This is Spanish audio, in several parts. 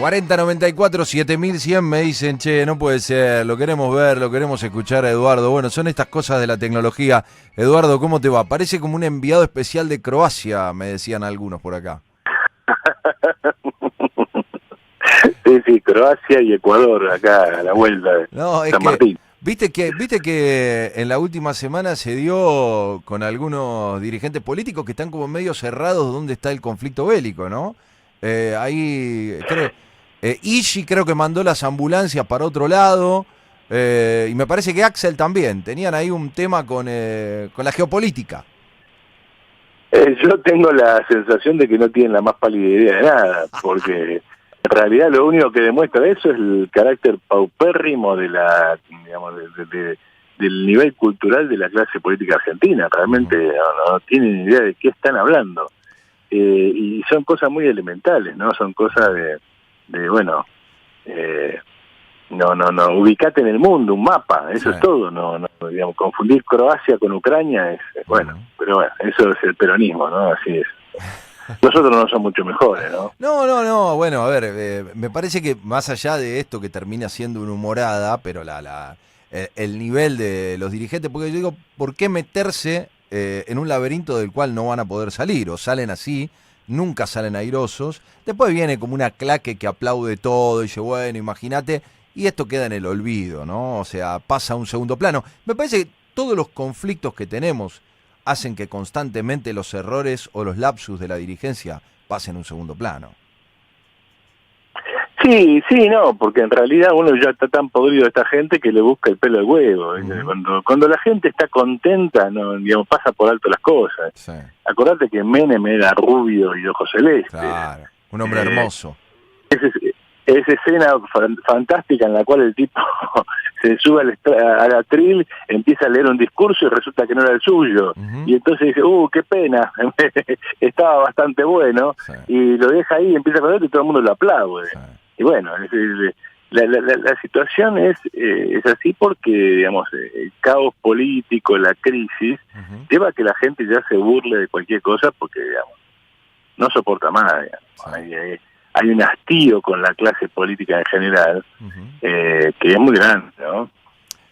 4094 7100 me dicen, che, no puede ser, lo queremos ver, lo queremos escuchar a Eduardo. Bueno, son estas cosas de la tecnología. Eduardo, ¿cómo te va? Parece como un enviado especial de Croacia, me decían algunos por acá. Sí, Croacia y Ecuador, acá a la vuelta de No, es San que, Martín. viste que en la última semana se dio con algunos dirigentes políticos que están como medio cerrados dónde está el conflicto bélico, ¿no? Ahí, creo, Ishi creo que mandó las ambulancias para otro lado, y me parece que Axel también. Tenían ahí un tema con la geopolítica. Yo tengo la sensación de que no tienen la más pálida idea de nada, porque en realidad lo único que demuestra eso es el carácter paupérrimo de la, digamos, del nivel cultural de la clase política argentina. Realmente no tienen idea de qué están hablando. Y son cosas muy elementales, ¿no? Son cosas de bueno, no, ubicate en el mundo, un mapa, eso es todo, no, digamos, confundir Croacia con Ucrania es bueno, pero bueno, eso es el peronismo, ¿no? Así es. Nosotros no somos mucho mejores, ¿no? No, bueno, a ver, me parece que más allá de esto que termina siendo una humorada, pero el nivel de los dirigentes, porque yo digo, ¿por qué meterse en un laberinto del cual no van a poder salir? O salen así, nunca salen airosos, después viene como una claque que aplaude todo y dice, bueno, imagínate, y esto queda en el olvido, ¿no? O sea, pasa a un segundo plano. Me parece que todos los conflictos que tenemos hacen que constantemente los errores o los lapsus de la dirigencia pasen a un segundo plano. Sí, no, porque en realidad uno ya está tan podrido de esta gente que le busca el pelo al huevo. Cuando la gente está contenta, no, digamos, pasa por alto las cosas. Sí. Acordate que Menem era rubio y de ojos celestes. Claro, un hombre hermoso. Esa escena fantástica en la cual el tipo se sube al atril, empieza a leer un discurso y resulta que no era el suyo. Y entonces dice, qué pena, estaba bastante bueno, y lo deja ahí, empieza a correr y todo el mundo lo aplaude. Y bueno, la situación es así porque, digamos, el caos político, la crisis, lleva a que la gente ya se burle de cualquier cosa porque, digamos, no soporta más, digamos. Hay un hastío con la clase política en general, que es muy grande, ¿no?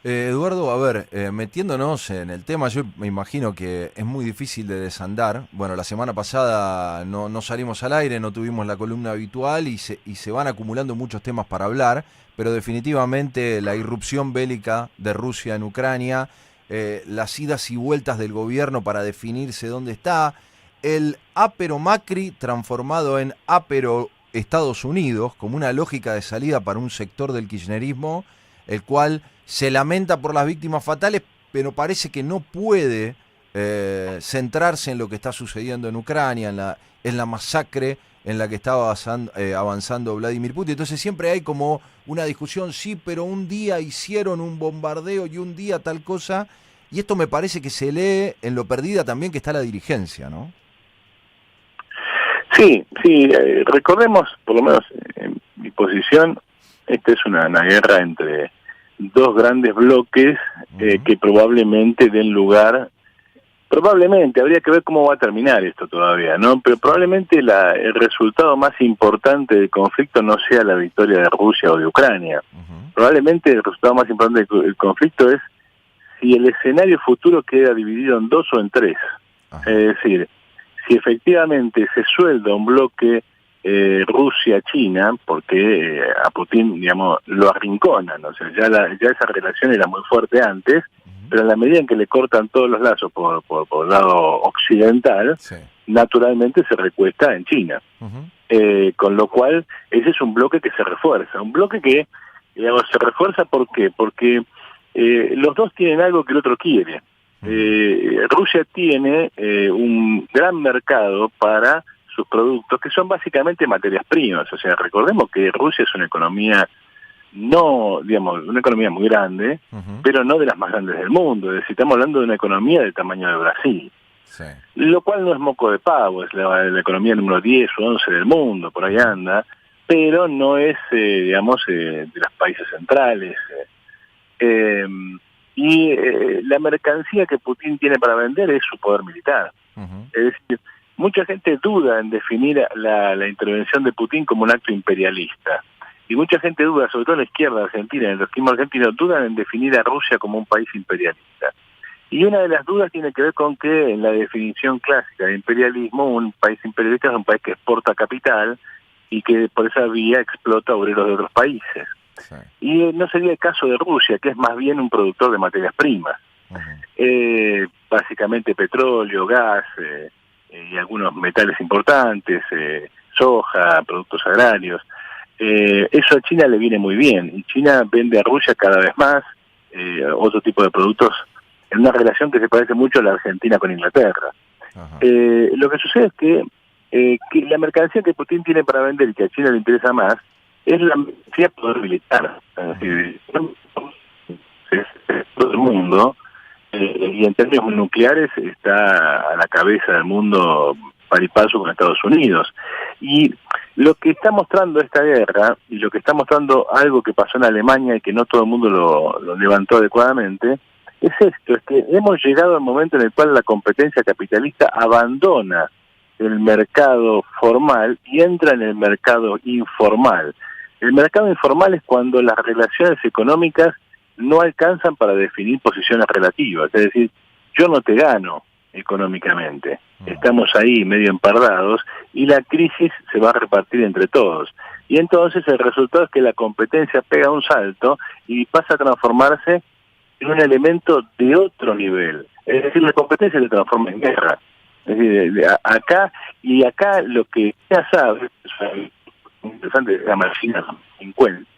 Eduardo, a ver, metiéndonos en el tema, yo me imagino que es muy difícil de desandar. Bueno, la semana pasada no salimos al aire, no tuvimos la columna habitual y se van acumulando muchos temas para hablar, pero definitivamente la irrupción bélica de Rusia en Ucrania, las idas y vueltas del gobierno para definirse dónde está, el ápero Macri transformado en ápero Estados Unidos, como una lógica de salida para un sector del kirchnerismo, el cual se lamenta por las víctimas fatales, pero parece que no puede centrarse en lo que está sucediendo en Ucrania, en la masacre en la que está avanzando Vladimir Putin. Entonces siempre hay como una discusión, sí, pero un día hicieron un bombardeo y un día tal cosa, y esto me parece que se lee en lo perdida también que está la dirigencia, ¿no? Sí, recordemos, por lo menos en mi posición, esta es una guerra entre dos grandes bloques que probablemente den lugar, habría que ver cómo va a terminar esto todavía, ¿no? Pero probablemente el resultado más importante del conflicto no sea la victoria de Rusia o de Ucrania. Probablemente el resultado más importante del conflicto es si el escenario futuro queda dividido en dos o en tres. Es decir, si efectivamente se suelda un bloque Rusia-China, porque a Putin, digamos, lo arrinconan, o sea, ya esa relación era muy fuerte antes, pero en la medida en que le cortan todos los lazos por el lado occidental, naturalmente se recuesta en China. Con lo cual, ese es un bloque que se refuerza, un bloque que, digamos, se refuerza ¿por qué? Porque los dos tienen algo que el otro quiere. Rusia tiene un gran mercado para sus productos, que son básicamente materias primas. O sea, recordemos que Rusia es una economía una economía muy grande, pero no de las más grandes del mundo. Es decir, estamos hablando de una economía del tamaño de Brasil. Lo cual no es moco de pavo, es la economía número 10 o 11 del mundo, por ahí anda, pero no es, de los países centrales. Y la mercancía que Putin tiene para vender es su poder militar. Es decir, mucha gente duda en definir la intervención de Putin como un acto imperialista. Y mucha gente duda, sobre todo en la izquierda argentina, en el kirchnerismo argentino, dudan en definir a Rusia como un país imperialista. Y una de las dudas tiene que ver con que en la definición clásica de imperialismo, un país imperialista es un país que exporta capital y que por esa vía explota obreros de otros países. Sí. Y no sería el caso de Rusia, que es más bien un productor de materias primas. Básicamente petróleo, gas y algunos metales importantes, soja, productos agrarios. Eso a China le viene muy bien, y China vende a Rusia cada vez más otro tipo de productos en una relación que se parece mucho a la Argentina con Inglaterra. Lo que sucede es que la mercancía que Putin tiene para vender y que a China le interesa más es la mercancía de poder militar. Es decir, todo el mundo, y en términos nucleares está a la cabeza del mundo par y paso con Estados Unidos. Y lo que está mostrando esta guerra, y lo que está mostrando algo que pasó en Alemania y que no todo el mundo lo levantó adecuadamente, es esto, es que hemos llegado al momento en el cual la competencia capitalista abandona el mercado formal y entra en el mercado informal. El mercado informal es cuando las relaciones económicas no alcanzan para definir posiciones relativas, es decir, yo no te gano económicamente, estamos ahí medio empardados y la crisis se va a repartir entre todos. Y entonces el resultado es que la competencia pega un salto y pasa a transformarse en un elemento de otro nivel. Es decir, la competencia se transforma en guerra. Es decir, acá lo que ya sabe, es interesante, se llama China 50,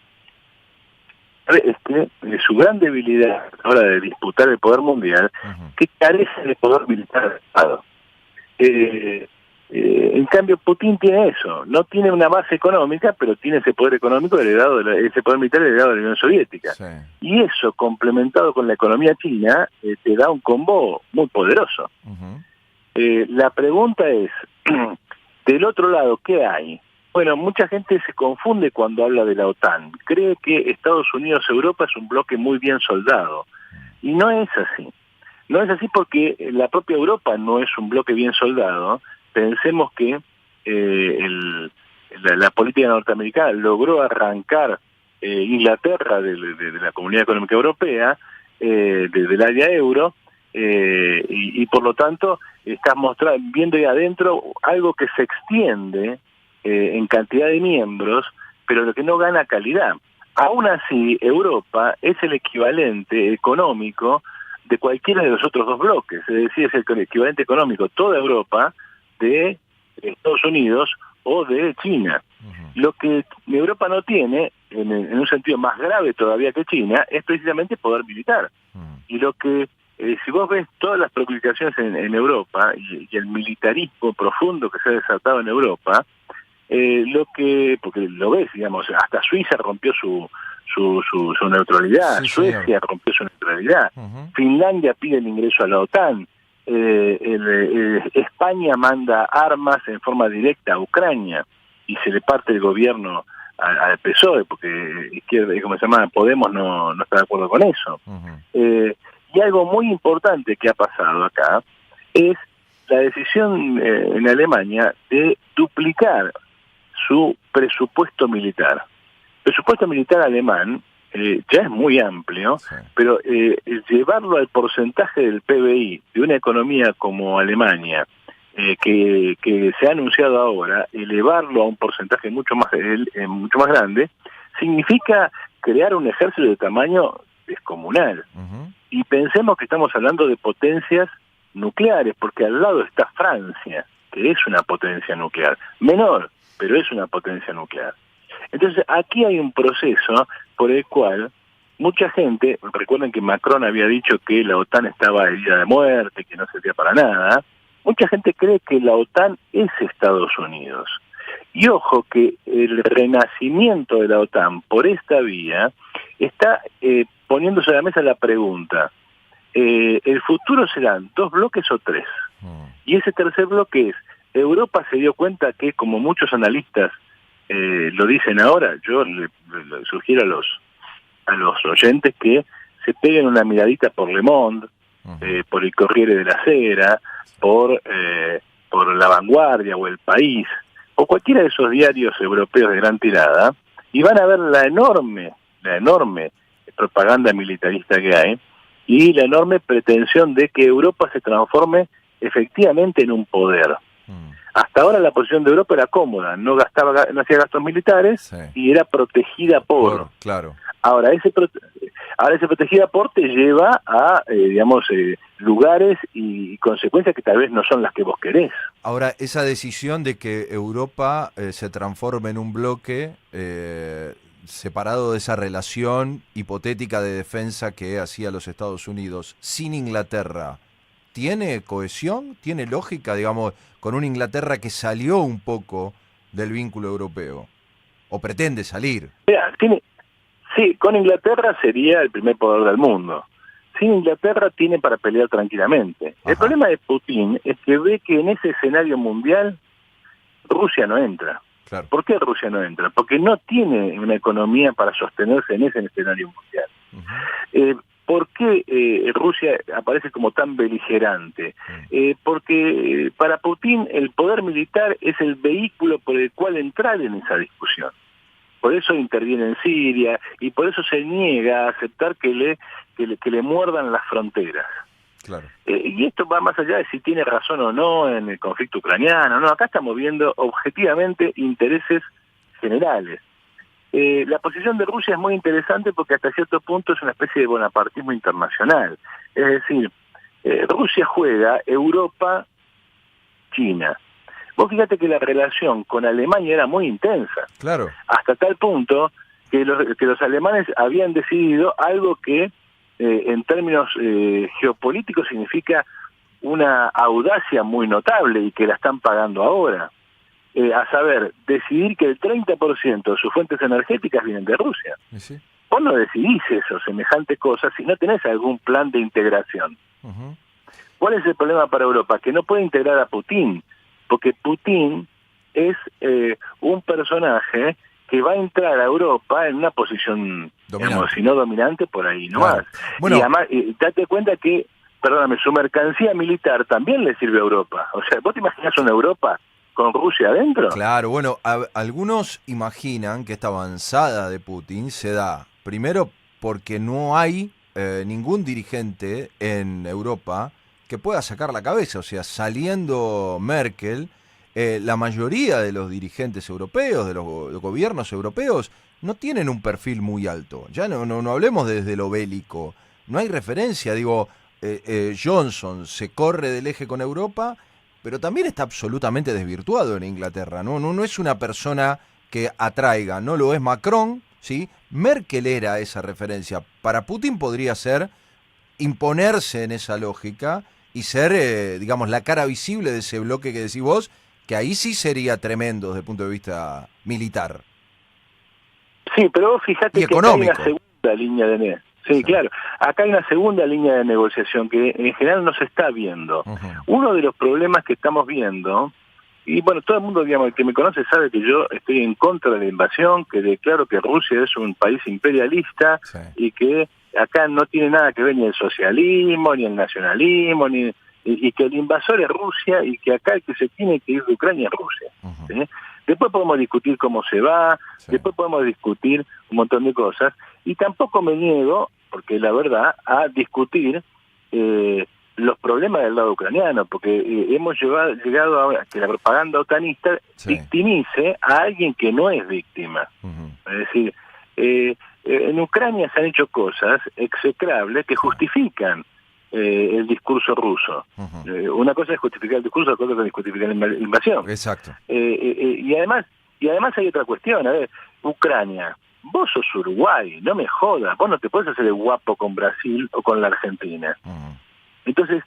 es que su gran debilidad a la hora de disputar el poder mundial, que carece de poder militar adecuado. En cambio, Putin tiene eso, no tiene una base económica, pero tiene ese poder económico heredado, ese poder militar heredado de la Unión Soviética. Sí. Y eso, complementado con la economía china, te da un combo muy poderoso. La pregunta es, del otro lado, ¿qué hay? Bueno, mucha gente se confunde cuando habla de la OTAN. Cree que Estados Unidos-Europa es un bloque muy bien soldado. Y no es así. No es así porque la propia Europa no es un bloque bien soldado. Pensemos que la política norteamericana logró arrancar Inglaterra de la Comunidad Económica Europea, del área euro, y por lo tanto estás viendo ahí adentro algo que se extiende en cantidad de miembros, pero lo que no gana calidad. Aún así, Europa es el equivalente económico de cualquiera de los otros dos bloques, es decir, es el equivalente económico toda Europa de Estados Unidos o de China. Lo que Europa no tiene, en un sentido más grave todavía que China, es precisamente poder militar. Y lo que, si vos ves todas las preocupaciones en Europa y el militarismo profundo que se ha desatado en Europa, porque lo ves, digamos, hasta Suiza rompió su neutralidad, sí, Suecia señor. Rompió su neutralidad, Finlandia pide el ingreso a la OTAN, España manda armas en forma directa a Ucrania y se le parte el gobierno al PSOE, porque izquierda, como se llama, Podemos no está de acuerdo con eso. Y algo muy importante que ha pasado acá es la decisión en Alemania de duplicar su presupuesto militar. El presupuesto militar alemán ya es muy amplio, sí. Pero llevarlo al porcentaje del PBI de una economía como Alemania, que se ha anunciado ahora, elevarlo a un porcentaje mucho más grande, significa crear un ejército de tamaño descomunal. Y pensemos que estamos hablando de potencias nucleares, porque al lado está Francia, que es una potencia nuclear, menor, pero es una potencia nuclear. Entonces, aquí hay un proceso por el cual mucha gente, recuerden que Macron había dicho que la OTAN estaba herida de muerte, que no servía para nada, mucha gente cree que la OTAN es Estados Unidos. Y ojo que el renacimiento de la OTAN por esta vía está poniéndose a la mesa la pregunta, ¿el futuro serán 2 bloques o 3? Y ese tercer bloque es, Europa se dio cuenta que, como muchos analistas lo dicen ahora, yo le sugiero a los oyentes que se peguen una miradita por Le Monde, por el Corriere de la Sera, por por La Vanguardia o El País, o cualquiera de esos diarios europeos de gran tirada, y van a ver la enorme propaganda militarista que hay, y la enorme pretensión de que Europa se transforme efectivamente en un poder. Hasta ahora la posición de Europa era cómoda, no hacía gastos militares, sí, y era protegida por. Claro. Ahora ese protegida por te lleva a, lugares y consecuencias que tal vez no son las que vos querés. Ahora, esa decisión de que Europa se transforme en un bloque separado de esa relación hipotética de defensa que hacía los Estados Unidos sin Inglaterra, ¿tiene cohesión? ¿Tiene lógica, digamos, con una Inglaterra que salió un poco del vínculo europeo? ¿O pretende salir? Sí, con Inglaterra sería el primer poder del mundo. Sin Inglaterra tiene para pelear tranquilamente. Ajá. El problema de Putin es que ve que en ese escenario mundial Rusia no entra. Claro. ¿Por qué Rusia no entra? Porque no tiene una economía para sostenerse en ese escenario mundial. Uh-huh. ¿Por qué Rusia aparece como tan beligerante? Porque para Putin el poder militar es el vehículo por el cual entrar en esa discusión. Por eso interviene en Siria y por eso se niega a aceptar que le muerdan las fronteras. Claro. Y esto va más allá de si tiene razón o no en el conflicto ucraniano. No, acá estamos viendo objetivamente intereses generales. La posición de Rusia es muy interesante porque hasta cierto punto es una especie de bonapartismo internacional. Es decir, Rusia juega Europa-China. Vos fíjate que la relación con Alemania era muy intensa. Claro. Hasta tal punto que los alemanes habían decidido algo que en términos geopolíticos significa una audacia muy notable y que la están pagando ahora. A saber, decidir que el 30% de sus fuentes energéticas vienen de Rusia. ¿Sí? Vos no decidís eso, semejante cosa, si no tenés algún plan de integración. Uh-huh. ¿Cuál es el problema para Europa? Que no puede integrar a Putin, porque Putin es un personaje que va a entrar a Europa en una posición, digamos, si no dominante, por ahí nomás. Claro. Bueno, y además, date cuenta que, perdóname, su mercancía militar también le sirve a Europa. O sea, ¿vos te imaginás una Europa con Rusia adentro? Claro, bueno, algunos imaginan que esta avanzada de Putin se da, primero, porque no hay ningún dirigente en Europa que pueda sacar la cabeza. O sea, saliendo Merkel, la mayoría de los dirigentes europeos, de los gobiernos europeos, no tienen un perfil muy alto. Ya no hablemos desde lo bélico. No hay referencia, digo, Johnson se corre del eje con Europa, pero también está absolutamente desvirtuado en Inglaterra. No es una persona que atraiga, no lo es Macron, ¿sí? Merkel era esa referencia. Para Putin podría ser imponerse en esa lógica y ser, digamos, la cara visible de ese bloque que decís vos, que ahí sí sería tremendo desde el punto de vista militar. Sí, pero fíjate y que económico. Hay una segunda línea de sí, claro. Acá hay una segunda línea de negociación que en general no se está viendo. Uh-huh. Uno de los problemas que estamos viendo, y bueno, todo el mundo, digamos, el que me conoce sabe que yo estoy en contra de la invasión, que declaro que Rusia es un país imperialista, sí, y que acá no tiene nada que ver ni el socialismo, ni el nacionalismo, y que el invasor es Rusia, y que acá el que se tiene que ir de Ucrania es Rusia. Uh-huh. ¿Sí? Después podemos discutir cómo se va, sí, después podemos discutir un montón de cosas, y tampoco me niego, porque la verdad, a discutir los problemas del lado ucraniano, porque hemos llegado a que la propaganda otanista sí, victimice a alguien que no es víctima. Uh-huh. Es decir, en Ucrania se han hecho cosas execrables que justifican el discurso ruso. Uh-huh. Una cosa es justificar el discurso, otra cosa es justificar la invasión. Exacto. Y además hay otra cuestión. A ver, Ucrania, vos sos Uruguay, no me jodas, vos no te podés hacer el guapo con Brasil o con la Argentina. Uh-huh. Entonces,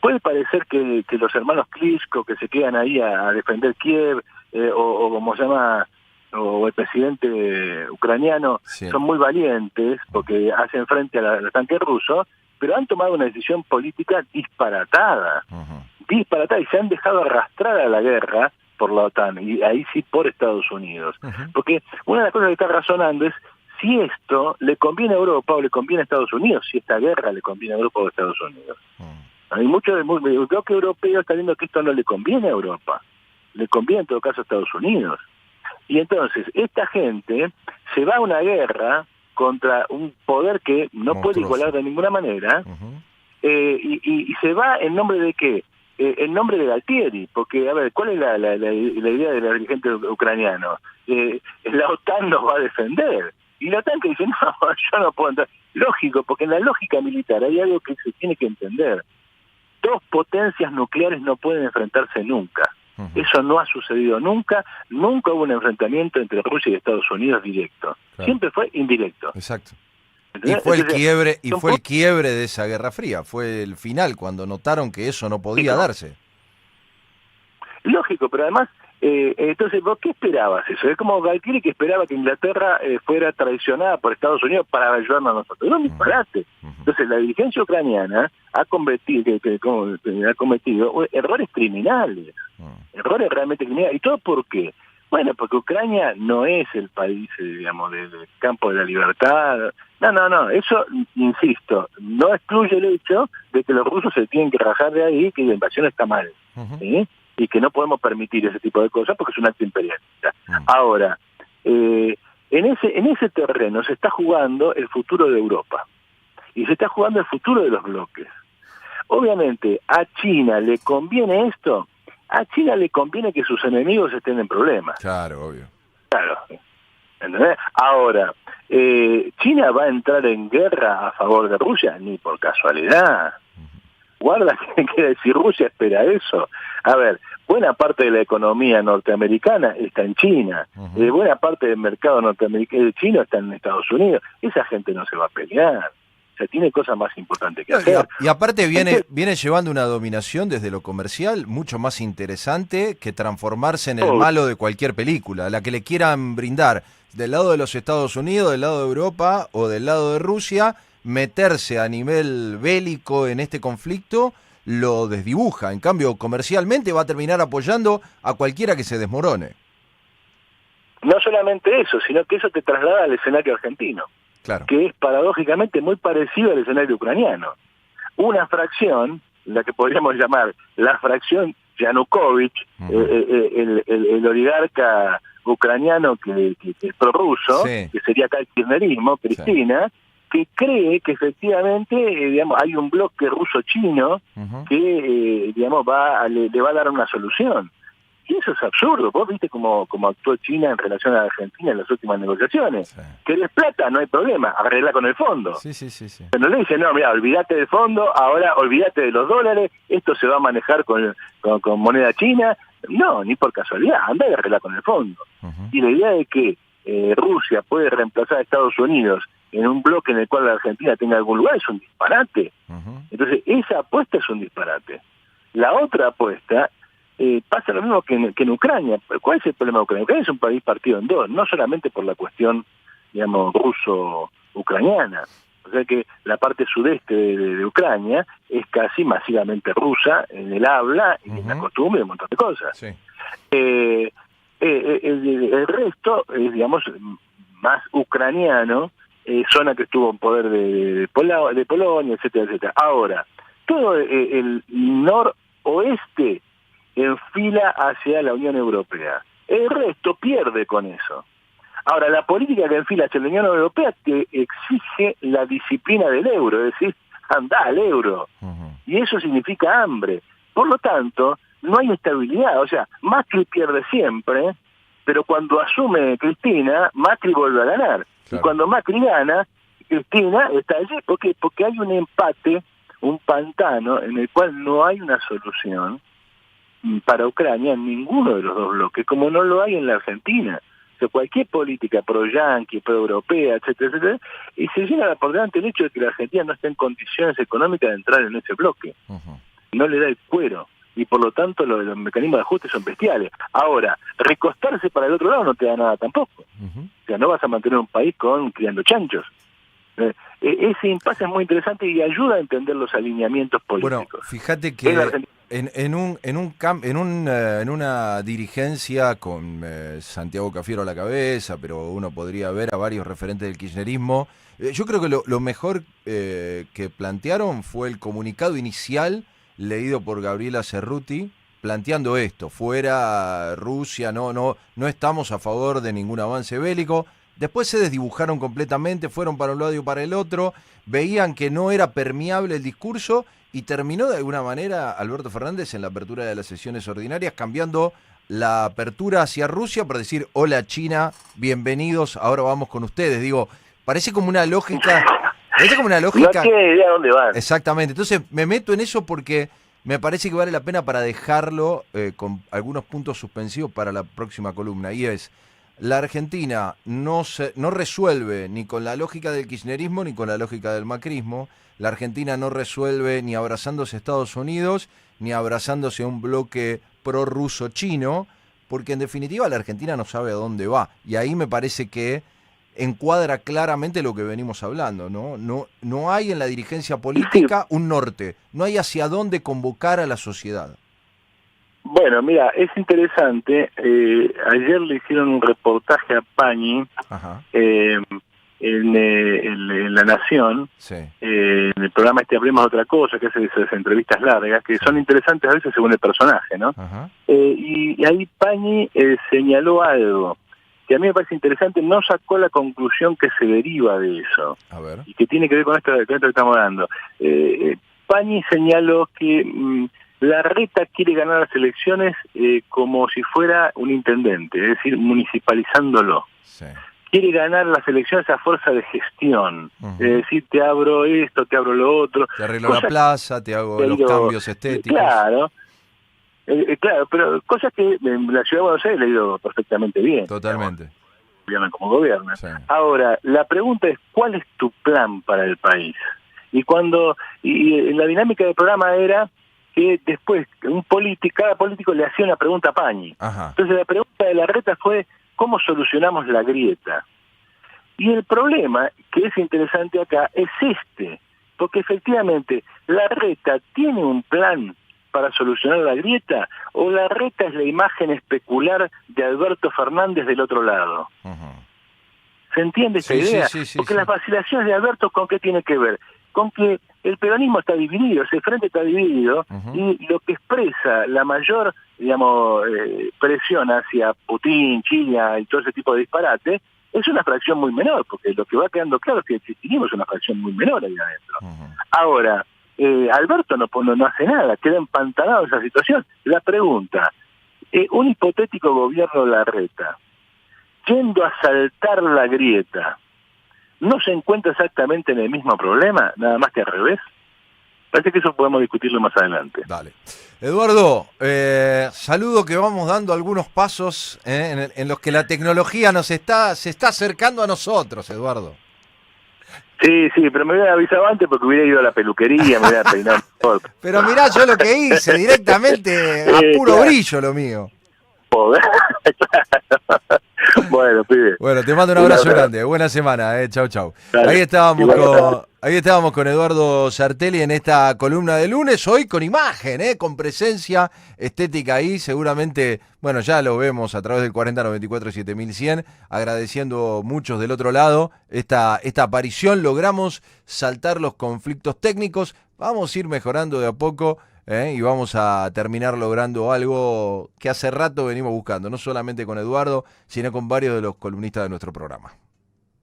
puede parecer que los hermanos Klitschko que se quedan ahí a defender Kiev, o como se llama, o el presidente ucraniano, sí, son muy valientes porque hacen frente al tanque ruso, pero han tomado una decisión política disparatada, uh-huh, disparatada, y se han dejado arrastrar a la guerra por la OTAN, y ahí sí por Estados Unidos. Uh-huh. Porque una de las cosas que está razonando es si esto le conviene a Europa o le conviene a Estados Unidos, si esta guerra le conviene a Europa o a Estados Unidos. Uh-huh. Hay mucho del bloque europeo está viendo que esto no le conviene a Europa, le conviene en todo caso a Estados Unidos. Y entonces esta gente se va a una guerra contra un poder que no puede igualar de ninguna manera, y se va en nombre de ¿qué? En nombre de Galtieri, porque, a ver, ¿cuál es la idea de los dirigentes ucranianos? La OTAN nos va a defender. Y la OTAN que dice, no, yo no puedo entrar. Lógico, porque en la lógica militar hay algo que se tiene que entender. Dos potencias nucleares no pueden enfrentarse nunca. Eso no ha sucedido nunca. Nunca hubo un enfrentamiento entre Rusia y Estados Unidos directo. Claro. Siempre fue indirecto. Exacto. Y fue el quiebre de esa Guerra Fría, fue el final, cuando notaron que eso no podía darse. Lógico, pero además, entonces, ¿vos qué esperabas eso? Es como Galtieri que esperaba que Inglaterra fuera traicionada por Estados Unidos para ayudarnos a nosotros. Es un disparate. Entonces, la dirigencia ucraniana ha cometido errores criminales, errores realmente criminales. ¿Y todo por qué? Bueno, porque Ucrania no es el país, digamos, del campo de la libertad. No, eso, insisto, no excluye el hecho de que los rusos se tienen que rajar de ahí, que la invasión está mal, ¿sí? Y que no podemos permitir ese tipo de cosas porque es un acto imperialista. Ahora, en ese terreno se está jugando el futuro de Europa y se está jugando el futuro de los bloques. Obviamente, ¿a China le conviene esto? A China le conviene que sus enemigos estén en problemas. Claro, obvio. Claro. ¿Entendés? Ahora, ¿China va a entrar en guerra a favor de Rusia? Ni por casualidad. Guarda que si Rusia espera eso. A ver, buena parte de la economía norteamericana está en China. Buena parte del mercado norteamericano chino está en Estados Unidos. Esa gente no se va a pelear. O sea, tiene cosas más importantes que hacer. Y aparte viene llevando una dominación desde lo comercial mucho más interesante que transformarse en el malo de cualquier película, la que le quieran brindar del lado de los Estados Unidos, del lado de Europa o del lado de Rusia. Meterse a nivel bélico en este conflicto lo desdibuja. En cambio, comercialmente va a terminar apoyando a cualquiera que se desmorone. No solamente eso, sino que eso te traslada al escenario argentino. Claro. Que es paradójicamente muy parecido al escenario ucraniano. Una fracción, la que podríamos llamar la fracción Yanukovych, el oligarca ucraniano que es prorruso, que sería acá el kirchnerismo, Cristina, que cree que efectivamente digamos, hay un bloque ruso-chino que digamos le va a dar una solución. Y eso es absurdo. Vos viste cómo actuó China en relación a Argentina en las últimas negociaciones. ¿Querés plata? No hay problema, arregla con el fondo. Sí. Pero le dicen, no, mira, olvídate del fondo, ahora olvídate de los dólares, esto se va a manejar con moneda china. No, ni por casualidad, anda y arregla con el fondo. Y la idea de que Rusia puede reemplazar a Estados Unidos en un bloque en el cual la Argentina tenga algún lugar es un disparate. Entonces, esa apuesta es un disparate. La otra apuesta pasa lo mismo que en Ucrania. ¿Cuál es el problema de Ucrania? Ucrania es un país partido en dos, no solamente por la cuestión, digamos, ruso-ucraniana. O sea que la parte sudeste de Ucrania es casi masivamente rusa en el habla y en la costumbre y un montón de cosas. El resto es, digamos, más ucraniano, zona que estuvo en poder de Polonia, etcétera, etcétera. Ahora, todo el noroeste enfila hacia la Unión Europea. El resto pierde con eso. Ahora, la política que enfila hacia la Unión Europea te exige la disciplina del euro, es decir, anda al euro. Y eso significa hambre. Por lo tanto, no hay estabilidad. O sea, Macri pierde siempre, pero cuando asume Cristina, Macri vuelve a ganar. Claro. Y cuando Macri gana, Cristina está allí. ¿Por qué? Porque hay un empate, un pantano, en el cual no hay una solución para Ucrania en ninguno de los dos bloques, como no lo hay en la Argentina. O sea, cualquier política pro-yanqui, pro-europea, etcétera, etcétera, y se llega por delante el hecho de que la Argentina no está en condiciones económicas de entrar en ese bloque. No le da el cuero. Y por lo tanto los mecanismos de ajuste son bestiales. Ahora, recostarse para el otro lado no te da nada tampoco. O sea, no vas a mantener un país criando chanchos. Ese impasse es muy interesante y ayuda a entender los alineamientos políticos. Bueno, fíjate que en una dirigencia con Santiago Cafiero a la cabeza, pero uno podría ver a varios referentes del kirchnerismo, yo creo que lo mejor que plantearon fue el comunicado inicial leído por Gabriela Cerruti, planteando esto: fuera Rusia, no estamos a favor de ningún avance bélico. Después se desdibujaron completamente, fueron para un lado y para el otro, veían que no era permeable el discurso y terminó de alguna manera Alberto Fernández en la apertura de las sesiones ordinarias cambiando la apertura hacia Rusia para decir: hola China, bienvenidos, ahora vamos con ustedes. Digo, parece como una lógica... No tiene idea dónde van. Exactamente, entonces me meto en eso porque me parece que vale la pena para dejarlo con algunos puntos suspensivos para la próxima columna, y es: la Argentina no resuelve ni con la lógica del kirchnerismo ni con la lógica del macrismo. La Argentina no resuelve ni abrazándose a Estados Unidos ni abrazándose a un bloque prorruso chino, porque en definitiva la Argentina no sabe a dónde va. Y ahí me parece que encuadra claramente lo que venimos hablando, ¿no? No hay en la dirigencia política un norte, no hay hacia dónde convocar a la sociedad. Bueno, mira, es interesante. Ayer le hicieron un reportaje a Pañi en La Nación, sí. En el programa Hablemos de Otra Cosa, que hace esas entrevistas largas, que son interesantes a veces según el personaje, ¿no? Y ahí Pañi señaló algo que a mí me parece interesante, no sacó la conclusión que se deriva de eso, A ver. y que tiene que ver con esto que estamos hablando. Pañi señaló que Larreta quiere ganar las elecciones como si fuera un intendente, es decir, municipalizándolo. Sí. Quiere ganar las elecciones a fuerza de gestión, es decir, te abro esto, te abro lo otro. Te arreglo la plaza, te hago los cambios estéticos. Claro. Claro, pero cosas que en la Ciudad de Buenos Aires le ha ido perfectamente bien. Totalmente. Gobiernan como gobiernan. Sí. Ahora, la pregunta es: ¿cuál es tu plan para el país? Y la dinámica del programa era que después cada político le hacía una pregunta a Pañi. Entonces la pregunta de Larreta fue: ¿cómo solucionamos la grieta? Y el problema, que es interesante acá, es porque efectivamente Larreta tiene un plan para solucionar la grieta, o Larreta es la imagen especular de Alberto Fernández del otro lado. ¿Se entiende esta idea? Sí, porque las vacilaciones de Alberto, ¿con qué tiene que ver? Con que el peronismo está dividido, ese frente está dividido, y lo que expresa la mayor, presión hacia Putin, China y todo ese tipo de disparate, es una fracción muy menor, porque lo que va quedando claro es que existimos una fracción muy menor ahí adentro. Ahora, Alberto no hace nada, queda empantanado en esa situación. La pregunta: un hipotético gobierno de Larreta, yendo a saltar la grieta, ¿no se encuentra exactamente en el mismo problema, nada más que al revés? Parece que eso podemos discutirlo más adelante. Dale. Eduardo, saludo, que vamos dando algunos pasos en los que la tecnología se está acercando a nosotros, Eduardo. Sí, pero me hubiera avisado antes porque hubiera ido a la peluquería, me hubiera peinado mejor. Pero mirá yo lo que hice, directamente a puro brillo lo mío. Bueno, pibe. Bueno, te mando un abrazo grande, buena semana, chau. Dale. Ahí estábamos con Eduardo Sartelli en esta columna de lunes, hoy con imagen, con presencia estética ahí, seguramente, bueno, ya lo vemos a través del 4094-7100, agradeciendo muchos del otro lado esta aparición. Logramos saltar los conflictos técnicos, vamos a ir mejorando de a poco, y vamos a terminar logrando algo que hace rato venimos buscando, no solamente con Eduardo, sino con varios de los columnistas de nuestro programa.